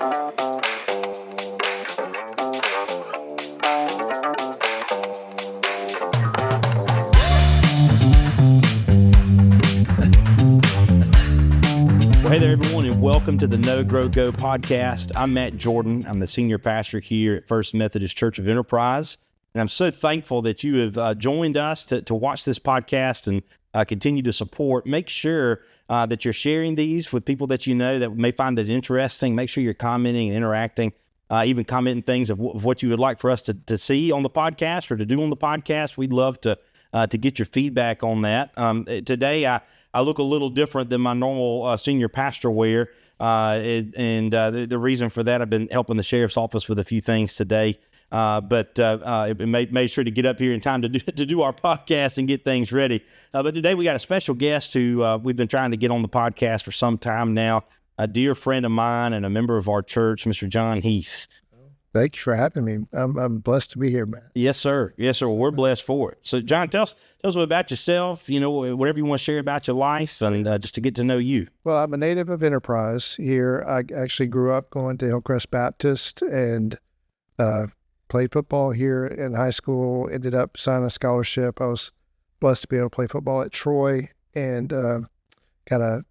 Hey there, everyone, and welcome to the Know, Grow, Go podcast. I'm Matt Jordan. I'm the senior pastor here at First Methodist Church Enterprise, and I'm so thankful that you have joined us to watch this podcast and continue to support. Make sure that you're sharing these with people that you know that may find it interesting. Make sure you're commenting and interacting, even commenting things of what you would like for us to see on the podcast or to do on the podcast. We'd love to get your feedback on that. Today, I look a little different than my normal senior pastor wear, and the reason for that, I've been helping the sheriff's office with a few things today, but made sure to get up here in time to do our podcast and get things ready. But today we got a special guest who we've been trying to get on the podcast for some time now, a dear friend of mine and a member of our church, Mr. John Heath. Thank you for having me. I'm blessed to be here, Matt. Yes, sir. Yes, sir. Well, we're blessed for it. So, John, tell us a little about yourself, whatever you want to share about your life and just to get to know you. Well, I'm a native of Enterprise here. I actually grew up going to Hillcrest Baptist and played football here in high school, ended up signing a scholarship. I was blessed to be able to play football at Troy and got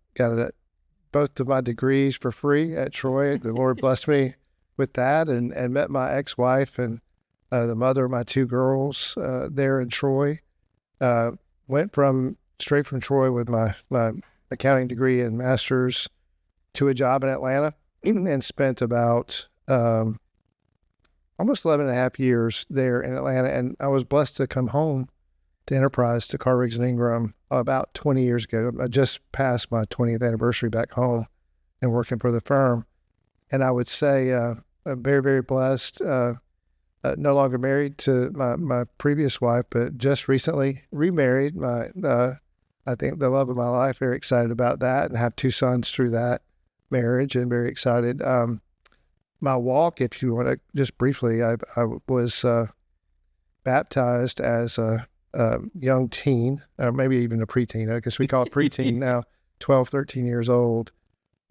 both of my degrees for free at Troy. The Lord blessed me with that and met my ex-wife and the mother of my two girls there in Troy. Went straight from Troy with my accounting degree and master's to a job in Atlanta and spent about almost 11 and a half years there in Atlanta. And I was blessed to come home to Enterprise, to Carr, Riggs & Ingram about 20 years ago. I just passed my 20th anniversary back home and working for the firm. And I would say I'm very, very blessed, no longer married to my previous wife, but just recently remarried. I think the love of my life, very excited about that, and have two sons through that marriage, and very excited. My walk, if you want to just briefly, I was baptized as a young teen, or maybe even a preteen. I guess we call it preteen now, 12, 13 years old.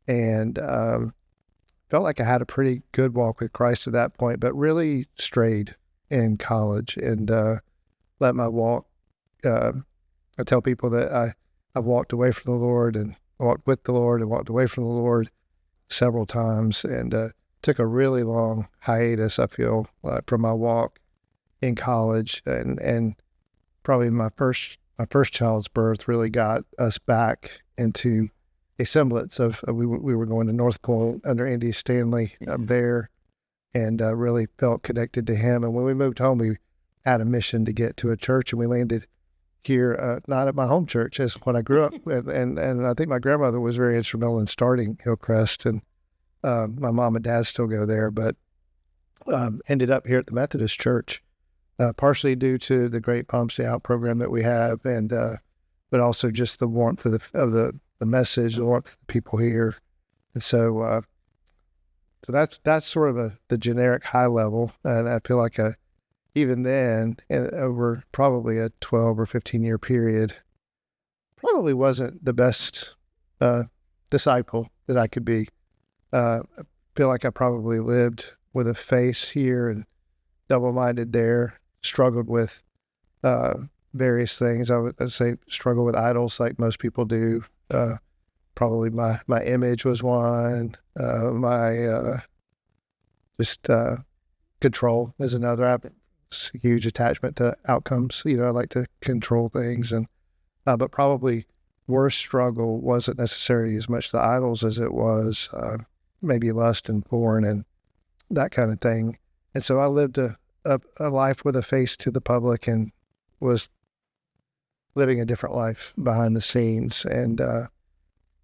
And felt like I had a pretty good walk with Christ at that point, but really strayed in college and let my walk. I tell people that I walked away from the Lord and walked with the Lord and walked away from the Lord several times, and took a really long hiatus, I feel, from my walk in college, and probably my first child's birth really got us back into a semblance of we were going to North Point under Andy Stanley up there, and really felt connected to him. And when we moved home, we had a mission to get to a church, and we landed here, not at my home church, as when I grew up. And I think my grandmother was very instrumental in starting Hillcrest, and my mom and dad still go there, but ended up here at the Methodist Church, partially due to the great Palm Stay Out program that we have, and but also just the warmth of the message, the warmth of the people here. And so that's sort of the generic high level. And I feel like even then, over probably a 12 or 15 year period, probably wasn't the best disciple that I could be. I feel like I probably lived with a face here and double-minded there, struggled with various things. I'd say struggle with idols like most people do. Probably my image was one. My control is another. I have a huge attachment to outcomes. I like to control things, and but probably worst struggle wasn't necessarily as much the idols as it was maybe lust and porn and that kind of thing. And so I lived a life with a face to the public and was living a different life behind the scenes. And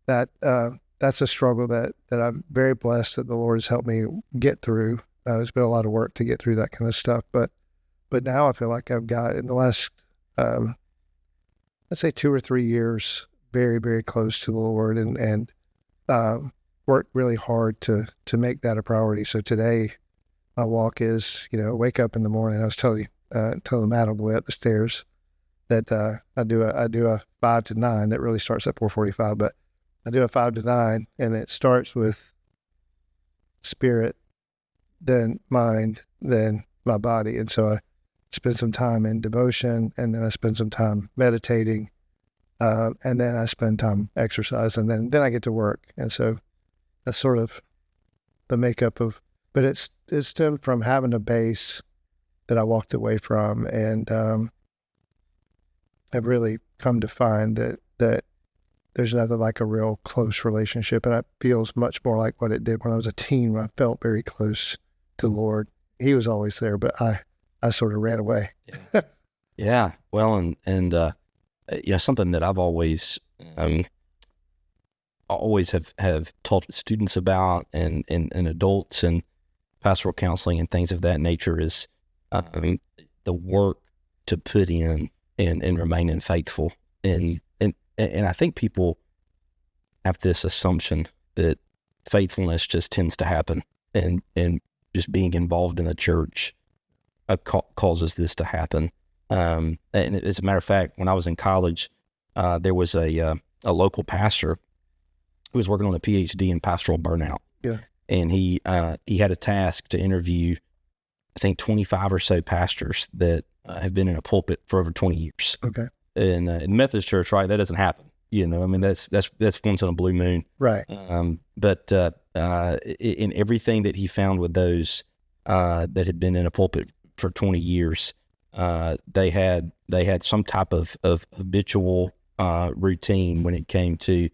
that's a struggle that I'm very blessed that the Lord has helped me get through. There's been a lot of work to get through that kind of stuff, but now I feel like I've got, in the last, let's say 2 or 3 years, very, very close to the Lord, and worked really hard to make that a priority. So today, my walk is, wake up in the morning. I was telling Matt on the way up the stairs that I do a 5 to 9 that really starts at 4:45, but I do a 5 to 9, and it starts with spirit, then mind, then my body. And so I spend some time in devotion, and then I spend some time meditating, and then I spend time exercising, and then I get to work. And so that's sort of the makeup of, but it stemmed from having a base that I walked away from, and I've really come to find that there's nothing like a real close relationship, and it feels much more like what it did when I was a teen, when I felt very close to the Lord. He was always there, but I sort of ran away. Yeah. Well, and something that I've always have taught students about, and adults and pastoral counseling and things of that nature is the work to put in and remaining faithful. And I think people have this assumption that faithfulness just tends to happen, and just being involved in the church causes this to happen. And as a matter of fact, when I was in college, there was a local pastor who was working on a PhD in pastoral burnout. Yeah. And he had a task to interview, I think, 25 or so pastors that have been in a pulpit for over 20 years. Okay. And in the Methodist Church, right, that doesn't happen. I mean, that's once in a blue moon. Right. But in everything that he found with those that had been in a pulpit for 20 years, they had some type of habitual routine when it came to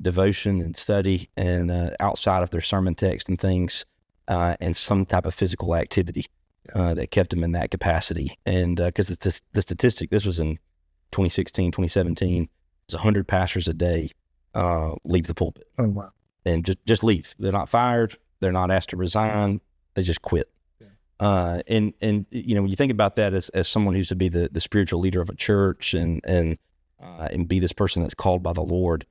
devotion and study, and outside of their sermon text and things, and some type of physical activity that kept them in that capacity. And because the statistic, this was in 2016, 2017, it's 100 pastors a day leave the pulpit. Oh, wow. And just leave. They're not fired. They're not asked to resign. They just quit. Yeah. And when you think about that as someone who's to be the spiritual leader of a church and be this person that's called by the Lord,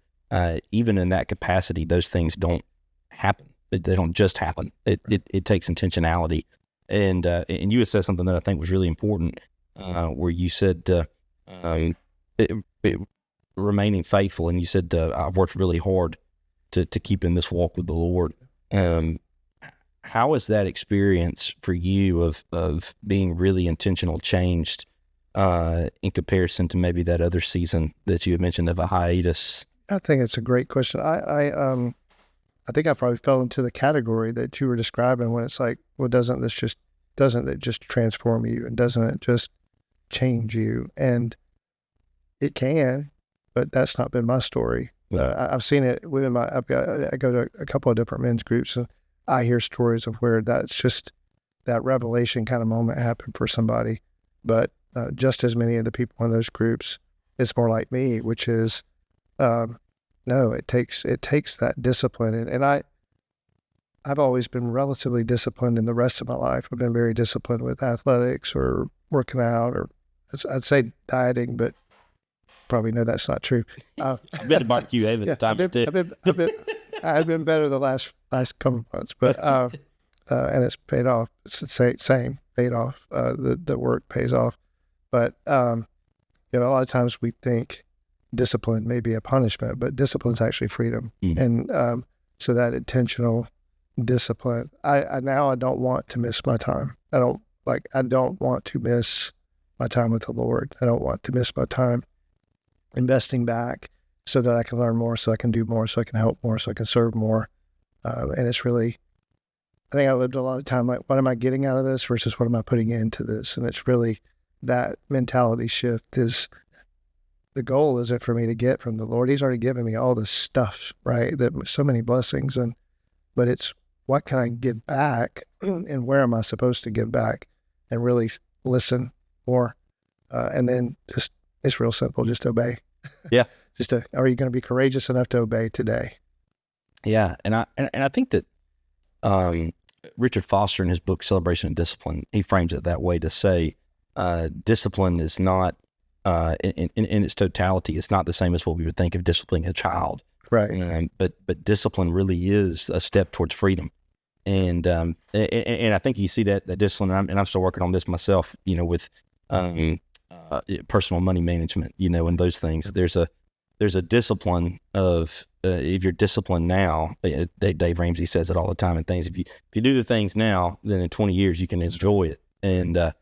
even in that capacity, those things don't happen. They don't just happen. It takes intentionality. And you had said something that I think was really important, where you said remaining faithful, and you said I've worked really hard to keep in this walk with the Lord. How is that experience for you of being really intentional changed in comparison to maybe that other season that you had mentioned of a hiatus? I think it's a great question. I think I probably fell into the category that you were describing, when it's like, well, doesn't it just transform you, and doesn't it just change you? And it can, but that's not been my story. I've seen it within I go to a couple of different men's groups, and I hear stories of where that's just that revelation kind of moment happened for somebody. But just as many of the people in those groups, it's more like me, which is, no, it takes that discipline. And I've always been relatively disciplined in the rest of my life. I've been very disciplined with athletics or working out, or I'd say dieting, but probably know that's not true. I've been to barbecue Haven time I've been better the last couple of months, but and it's paid off. It's the same paid off. The work pays off, but a lot of times we think discipline may be a punishment, but discipline is actually freedom. And so that intentional discipline. I don't want to miss my time. I don't want to miss my time with the Lord. I don't want to miss my time investing back so that I can learn more, so I can do more, so I can help more, so I can serve more. And it's really, I think I lived a lot of time like, what am I getting out of this versus what am I putting into this? And it's really that mentality shift is the goal, is it for me to get from the Lord? He's already given me all this stuff, right? That so many blessings, but it's what can I give back, and where am I supposed to give back, and really listen more, and then just, it's real simple, just obey. Yeah. Are you going to be courageous enough to obey today? Yeah, and I think that Richard Foster, in his book Celebration of Discipline, he frames it that way, to say discipline is not in its totality, it's not the same as what we would think of disciplining a child. Right. But discipline really is a step towards freedom. And I think you see that discipline, and I'm still working on this myself, with personal money management, and those things. There's a discipline of if you're disciplined now, Dave Ramsey says it all the time in things. If you do the things now, then in 20 years you can enjoy it. And the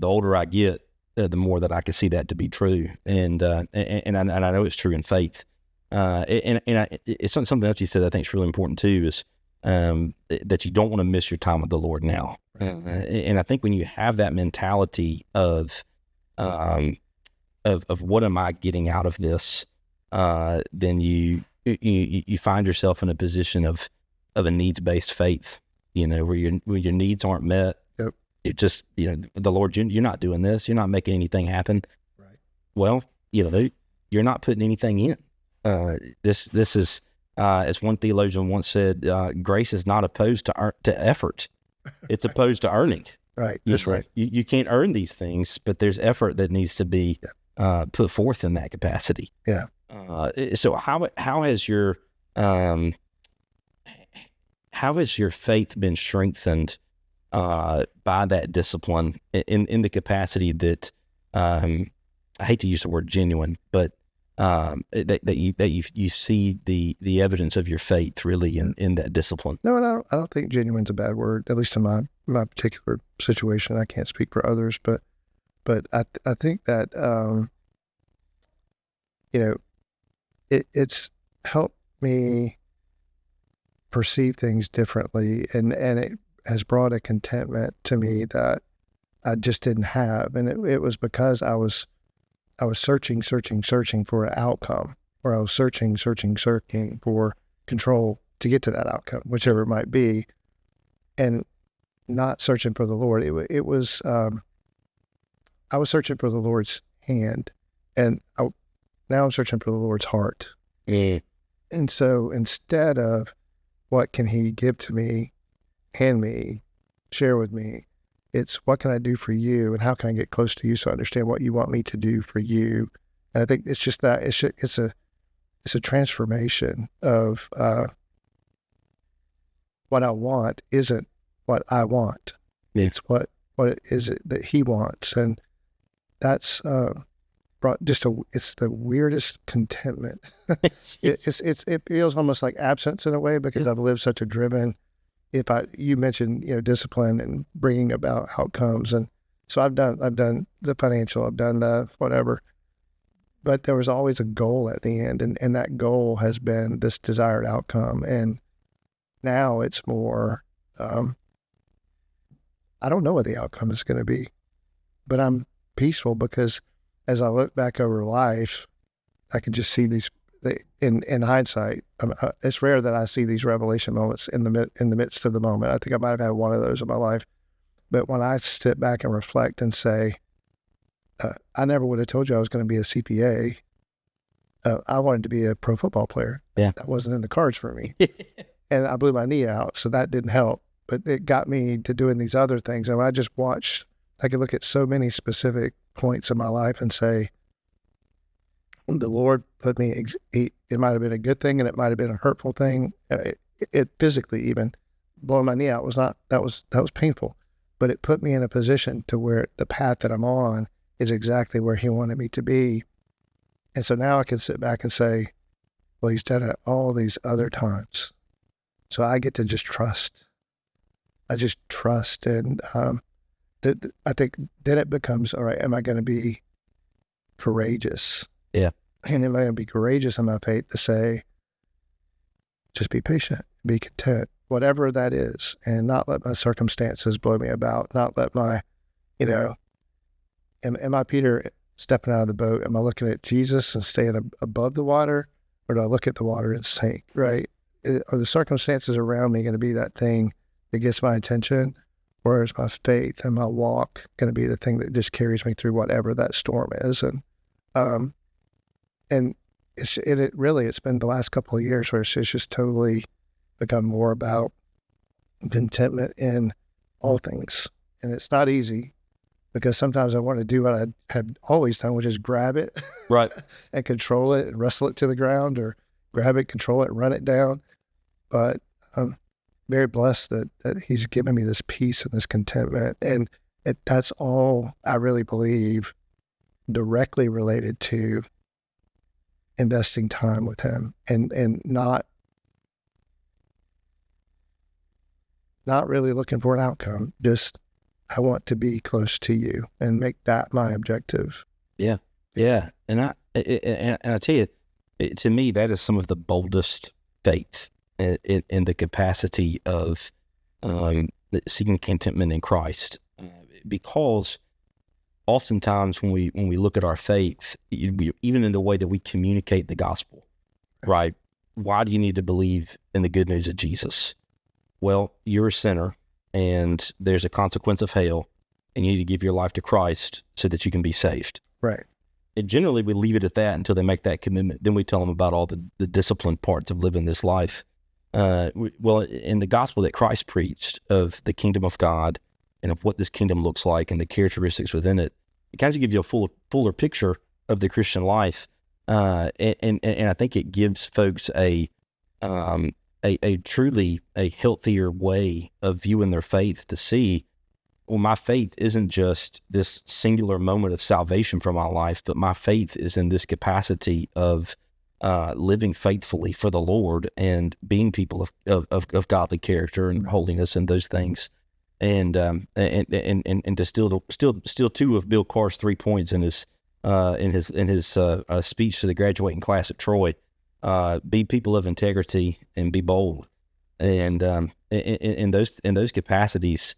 older I get, the more that I can see that to be true. And I know it's true in faith. It's something else you said I think is really important too, is that you don't want to miss your time with the Lord now. And I think when you have that mentality of what am I getting out of this, then you find yourself in a position of a needs-based faith, where your needs aren't met. Yep. It just, the Lord, you're not doing this. You're not making anything happen. Right. Well, you're not putting anything in. This is, as one theologian once said, grace is not opposed to effort. It's opposed to earning. Right. That's right. You can't earn these things, but there's effort that needs to be put forth in that capacity. Yeah. So how has your faith been strengthened by that discipline in the capacity that I hate to use the word genuine, but that you see the evidence of your faith really in that discipline? No, I don't think genuine's a bad word, at least in my particular situation. I can't speak for others, but I think that it's helped me perceive things differently, and it has brought a contentment to me that I just didn't have, and it was because I was searching for an outcome, or I was searching for control to get to that outcome, whichever it might be, and not searching for the Lord. It was I was searching for the Lord's hand, and now I'm searching for the Lord's heart. Mm. And so instead of what can He give to me, hand me, share with me, it's what can I do for you, and how can I get close to you so I understand what you want me to do for you. And I think it's just that it's a transformation of what I want isn't what I want. Yeah. It's what is it that He wants, and that's brought it's the weirdest contentment. It feels almost like absence in a way, because I've lived such a driven. You mentioned, discipline and bringing about outcomes. And so I've done the financial, I've done the whatever, but there was always a goal at the end. And that goal has been this desired outcome. And now it's more, I don't know what the outcome is going to be, but I'm peaceful, because as I look back over life, I can just see these. In hindsight, it's rare that I see these revelation moments in the midst of the moment. I think I might have had one of those in my life. But when I sit back and reflect and say, I never would have told you I was going to be a CPA. I wanted to be a pro football player. Yeah. That wasn't in the cards for me. And I blew my knee out, so that didn't help. But it got me to doing these other things. And when I just watched, I could look at so many specific points in my life and say, the Lord put me, it might have been a good thing, and it might have been a hurtful thing. It physically, even blowing my knee out that was painful, but it put me in a position to where the path that I'm on is exactly where He wanted me to be. And so now I can sit back and say, well, He's done it all these other times. So I get to just trust. I just trust. And I think then it becomes, all right, am I going to be courageous? Yeah. And am I going to be courageous in my faith to say, just be patient, be content, whatever that is, and not let my circumstances blow me about, not let my, am I Peter stepping out of the boat? Am I looking at Jesus and staying above the water, or do I look at the water and sink, right? Are the circumstances around me going to be that thing that gets my attention, or is my faith and my walk going to be the thing that just carries me through whatever that storm is? And it's been the last couple of years where it's just totally become more about contentment in all things. And it's not easy, because sometimes I want to do what I had always done, which is grab it, right, and control it and wrestle it to the ground, or grab it, control it, and run it down. But I'm very blessed that He's given me this peace and this contentment. And that's all I really believe directly related to investing time with him and not really looking for an outcome. Just, I want to be close to you and make that my objective. Yeah. And I tell you, to me, that is some of the boldest faith in the capacity of seeking contentment in Christ, because oftentimes when we look at our faith, even in the way that we communicate the gospel, right? Why do you need to believe in the good news of Jesus? Well, you're a sinner, and there's a consequence of hell, and you need to give your life to Christ so that you can be saved. Right. And generally, we leave it at that until they make that commitment. Then we tell them about all the disciplined parts of living this life. Well, in the gospel that Christ preached of the kingdom of God and of what this kingdom looks like and the characteristics within it, it kind of gives you a fuller picture of the Christian life. And I think it gives folks a truly a healthier way of viewing their faith, to see, well, my faith isn't just this singular moment of salvation for my life, but my faith is in this capacity of living faithfully for the Lord and being people of godly character and holiness and those things. And to still two of Bill Carr's 3 points in his speech to the graduating class at Troy. Be people of integrity and be bold, and in those capacities,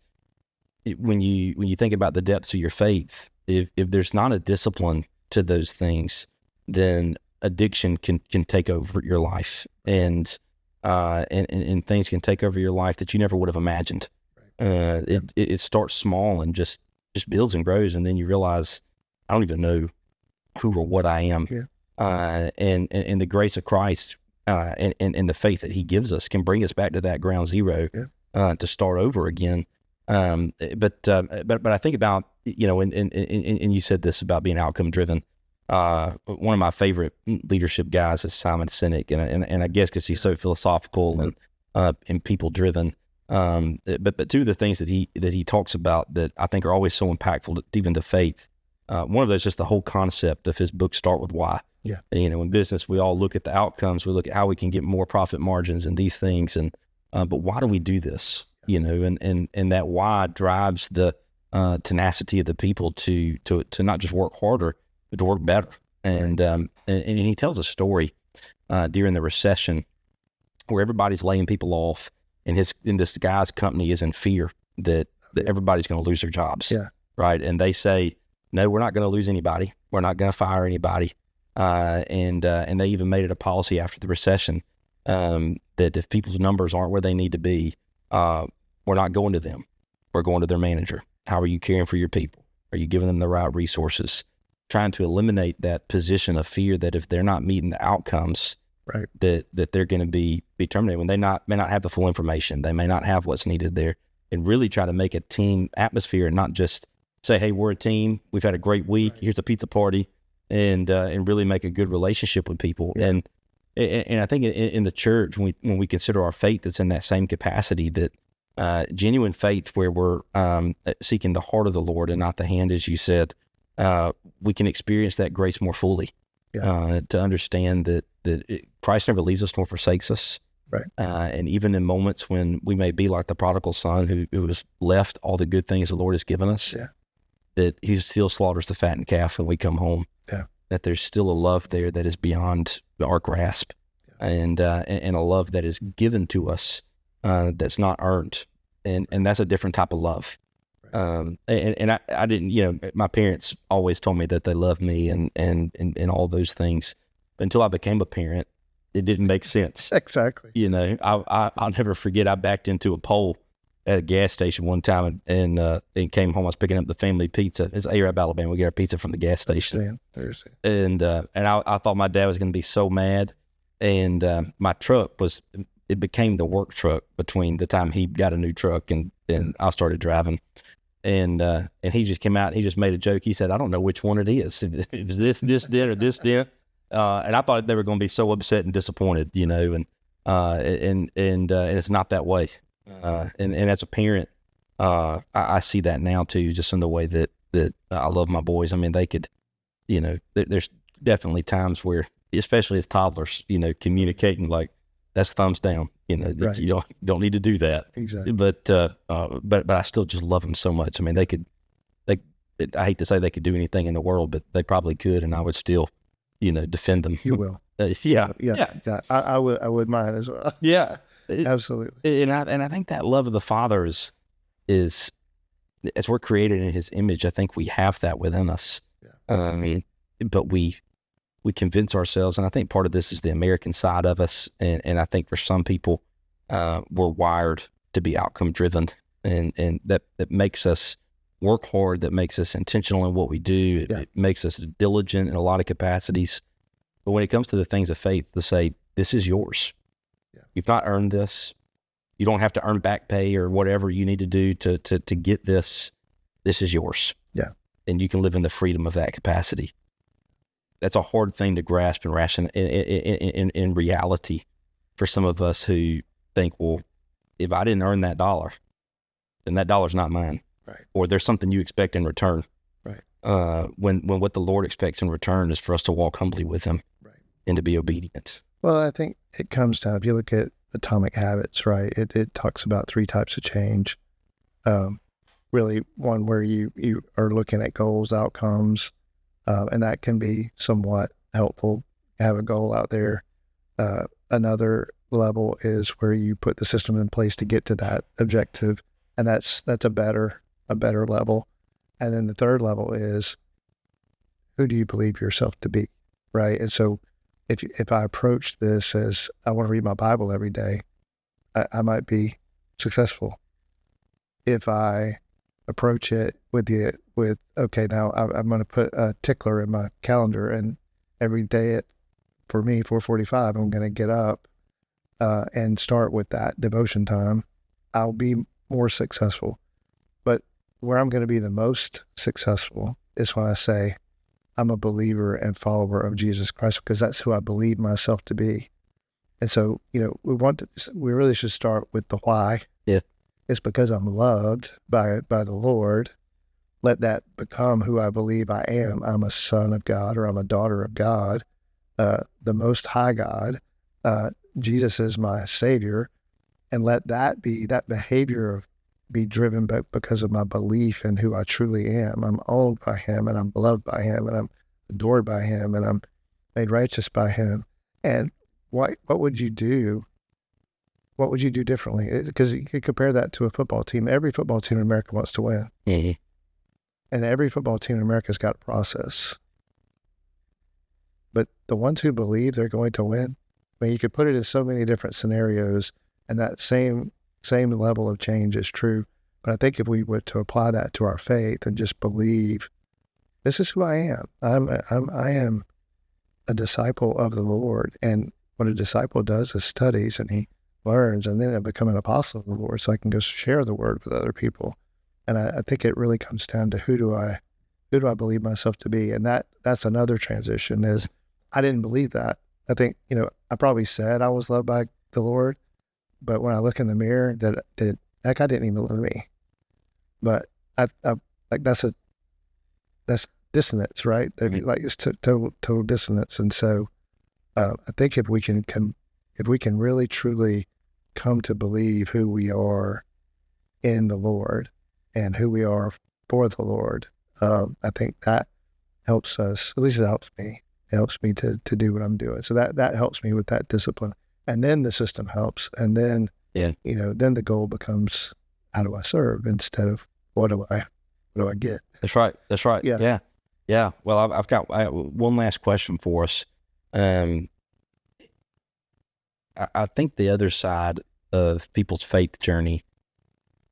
when you think about the depths of your faith, if there's not a discipline to those things, then addiction can take over your life, and things can take over your life that you never would have imagined. It starts small and just builds and grows, and then you realize, I don't even know who or what I am. Yeah. And the grace of Christ and the faith that He gives us can bring us back to that ground zero, to start over again. But I think about, and you said this about being outcome driven. One of my favorite leadership guys is Simon Sinek, and I guess because he's so philosophical and people driven. But two of the things that he talks about that I think are always so impactful, even to faith. One of those is just the whole concept of his book, Start With Why. Yeah. In business, we all look at the outcomes. We look at how we can get more profit margins and these things. But why do we do this? And that why drives the tenacity of the people to not just work harder, but to work better. And he tells a story during the recession where everybody's laying people off, and this guy's company is in fear that everybody's going to lose their jobs. Yeah. Right. And they say, no, we're not going to lose anybody. We're not going to fire anybody. And they even made it a policy after the recession that if people's numbers aren't where they need to be, we're not going to them. We're going to their manager. How are you caring for your people? Are you giving them the right resources? Trying to eliminate that position of fear that if they're not meeting the outcomes, right, that they're going to be terminated when they may not have the full information. They may not have what's needed there, and really try to make a team atmosphere and not just say, hey, we're a team. We've had a great week. Right. Here's a pizza party, and really make a good relationship with people. Yeah. And I think in the church, when we consider our faith, it's in that same capacity, that genuine faith where we're seeking the heart of the Lord and not the hand, as you said, we can experience that grace more fully. Yeah. To understand that Christ never leaves us nor forsakes us. Right. And even in moments when we may be like the prodigal son who was left all the good things the Lord has given us, yeah, that He still slaughters the fattened calf when we come home. Yeah. That there's still a love there that is beyond our grasp, yeah, and a love that is given to us that's not earned, and that's a different type of love. Right. And I didn't, my parents always told me that they loved me and all those things. Until I became a parent, it didn't make sense. Exactly. I'll never forget, I backed into a pole at a gas station one time and came home. I was picking up the family pizza. It's Arab, Alabama. We get our pizza from the gas station. And I thought my dad was going to be so mad. And my truck it became the work truck between the time he got a new truck and I started driving. And he just came out and he just made a joke. He said, I don't know which one it is. Is this did or this did? And I thought they were going to be so upset and disappointed, and it's not that way. And as a parent, I see that now too, just in the way that I love my boys. I mean, they could, there's definitely times where especially as toddlers, communicating like that's thumbs down, Right. you don't need to do that. Exactly. But I still just love them so much. I mean, I hate to say they could do anything in the world, but they probably could, and I would still, defend them. You will. Yeah. I would mind as well. Yeah. Absolutely. And I think that love of the Father is as we're created in His image. I think we have that within us. Yeah. But we convince ourselves, and I think part of this is the American side of us, and I think for some people, we're wired to be outcome driven, and that makes us work hard, that makes us intentional in what we do. It makes us diligent in a lot of capacities. But when it comes to the things of faith, to say, this is yours. Yeah. You've not earned this. You don't have to earn back pay or whatever you need to do to get this. This is yours. Yeah. And you can live in the freedom of that capacity. That's a hard thing to grasp and ration in reality for some of us who think, well, if I didn't earn that dollar, then that dollar's not mine. Right. Or there's something you expect in return. Right. When what the Lord expects in return is for us to walk humbly with Him. Right. And to be obedient. Well, I think it comes down, if you look at Atomic Habits, right, it talks about 3 types of change. Really, one where you are looking at goals, outcomes, and that can be somewhat helpful. Have a goal out there. Another level is where you put the system in place to get to that objective, and that's a better level. And then the third level is, who do you believe yourself to be, right? And so if I approach this as I want to read my Bible every day, I might be successful. If I approach it with okay, now I'm going to put a tickler in my calendar, and every day for me 4:45 I'm going to get up and start with that devotion time, I'll be more successful. But where I'm going to be the most successful is when I say I'm a believer and follower of Jesus Christ, because that's who I believe myself to be. And so, we really should start with the why. Yeah. It's because I'm loved by the Lord. Let that become who I believe I am. I'm a son of God, or I'm a daughter of God, the Most High God. Jesus is my Savior. And let that behavior be driven because of my belief in who I truly am. I'm owned by Him, and I'm beloved by Him, and I'm adored by Him, and I'm made righteous by Him. And what would you do? What would you do differently? Because you could compare that to a football team. Every football team in America wants to win. Mm-hmm. And every football team in America has got a process. But the ones who believe they're going to win, I mean, you could put it in so many different scenarios, and that same level of change is true. But I think if we were to apply that to our faith and just believe, this is who I am. I am a disciple of the Lord. And what a disciple does is studies, and he learns, and then I become an apostle of the Lord, so I can go share the word with other people. And I think it really comes down to who do I believe myself to be? And that's another transition, is I didn't believe that. I think, I probably said I was loved by the Lord, but when I look in the mirror, that guy didn't even love me. But I like that's dissonance, right? Mm-hmm. Like it's total dissonance. And so I think if we can really truly come to believe who we are in the Lord and who we are for the Lord, I think that helps us. At least it helps me. It helps me to do what I'm doing. So that helps me with that discipline. And then the system helps. And then, then the goal becomes, how do I serve, instead of what do I get? That's right. Yeah. Well, I've got one last question for us. I think the other side of people's faith journey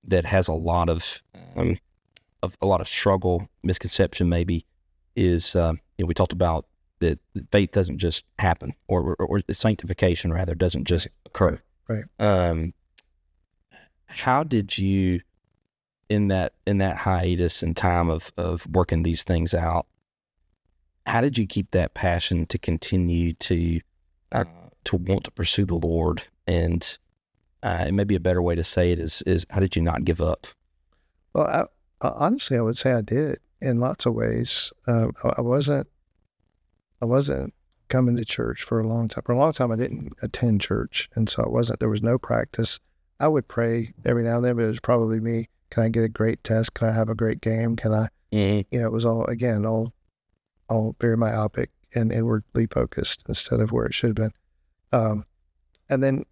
that has a lot of struggle, misconception maybe, is we talked about that faith doesn't just happen, or sanctification rather doesn't just occur. Right. How did you, in that hiatus and time of working these things out, how did you keep that passion to continue to want to pursue the Lord? And maybe a better way to say it is how did you not give up? Well, honestly, I would say I did in lots of ways. I wasn't coming to church for a long time. For a long time, I didn't attend church, and so there was no practice. I would pray every now and then, but it was probably me. Can I get a great test? Can I have a great game? Can I, it was all very myopic and inwardly focused instead of where it should have been. And then,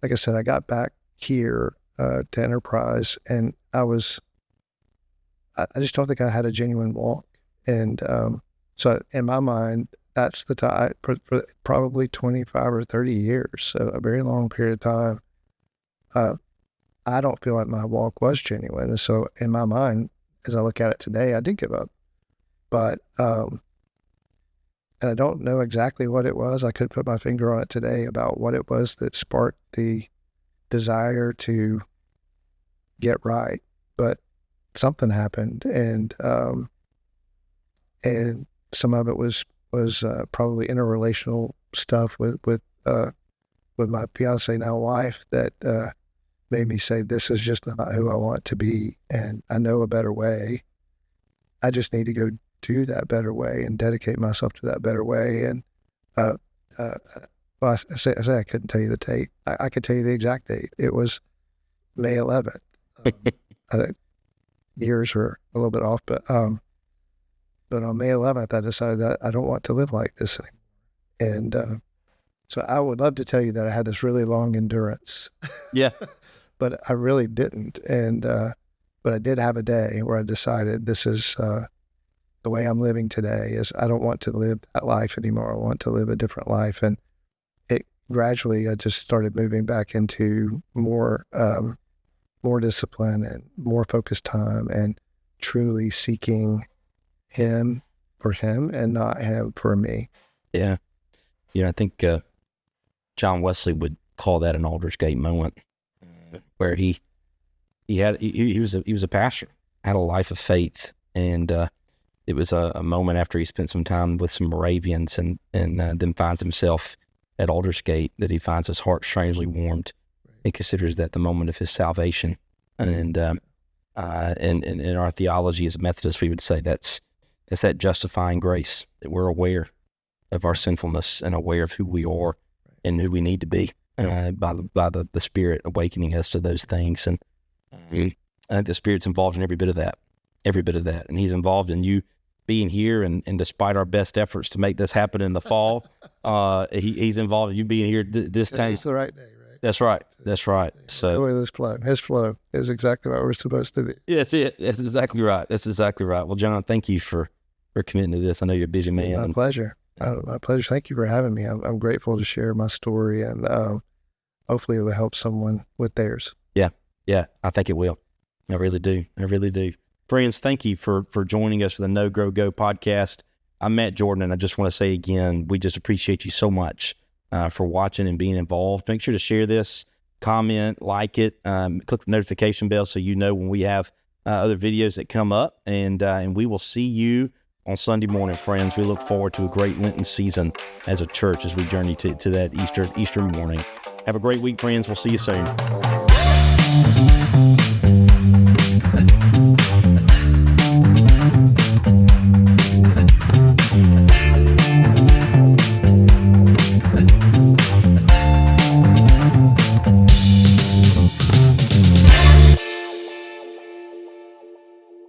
like I said, I got back here to Enterprise, and I just don't think I had a genuine walk. And so in my mind, that's the time, for probably 25 or 30 years, so a very long period of time. I don't feel like my walk was genuine. And so in my mind, as I look at it today, I did give up. But, and I don't know exactly what it was. I couldn't put my finger on it today about what it was that sparked the desire to get right. But something happened, and some of it was probably interrelational stuff with my fiance, now wife, that made me say, this is just not who I want to be, and I know a better way. I just need to go do that better way and dedicate myself to that better way. And I say I couldn't tell you the date. I could tell you the exact date. It was May 11th. Years were a little bit off, but on May 11th, I decided that I don't want to live like this anymore. And so I would love to tell you that I had this really long endurance. Yeah. But I really didn't. And but I did have a day where I decided this is the way I'm living today. Is I don't want to live that life anymore. I want to live a different life. And it gradually, I just started moving back into more discipline and more focused time, and truly seeking Him for Him and not Him for me. Yeah. I think John Wesley would call that an Aldersgate moment, where he was a pastor, had a life of faith, and it was a moment after he spent some time with some Moravians, and then finds himself at Aldersgate, that he finds his heart strangely warmed, and considers that the moment of his salvation. And in our theology as Methodists, we would say it's that justifying grace, that we're aware of our sinfulness and aware of who we are and who we need to be by the Spirit awakening us to those things. And I think the Spirit's involved in every bit of that. And He's involved in you being here, and despite our best efforts to make this happen in the fall, He's involved in you being here this time. It's the right day, right? That's right. So His flow is exactly what we're supposed to do. Yeah, that's it. That's exactly right. Well, John, thank you for committing to this. I know you're a busy man. My pleasure. My pleasure. Thank you for having me. I'm grateful to share my story, and hopefully it will help someone with theirs. Yeah, I think it will. I really do. Friends, thank you for joining us for the No Grow Go podcast. I'm Matt Jordan, and I just want to say again, we just appreciate you so much for watching and being involved. Make sure to share this, comment, like it, click the notification bell so you know when we have other videos that come up, and we will see you on Sunday morning, friends. We look forward to a great Lenten season as a church as we journey to that Easter morning. Have a great week, friends. We'll see you soon.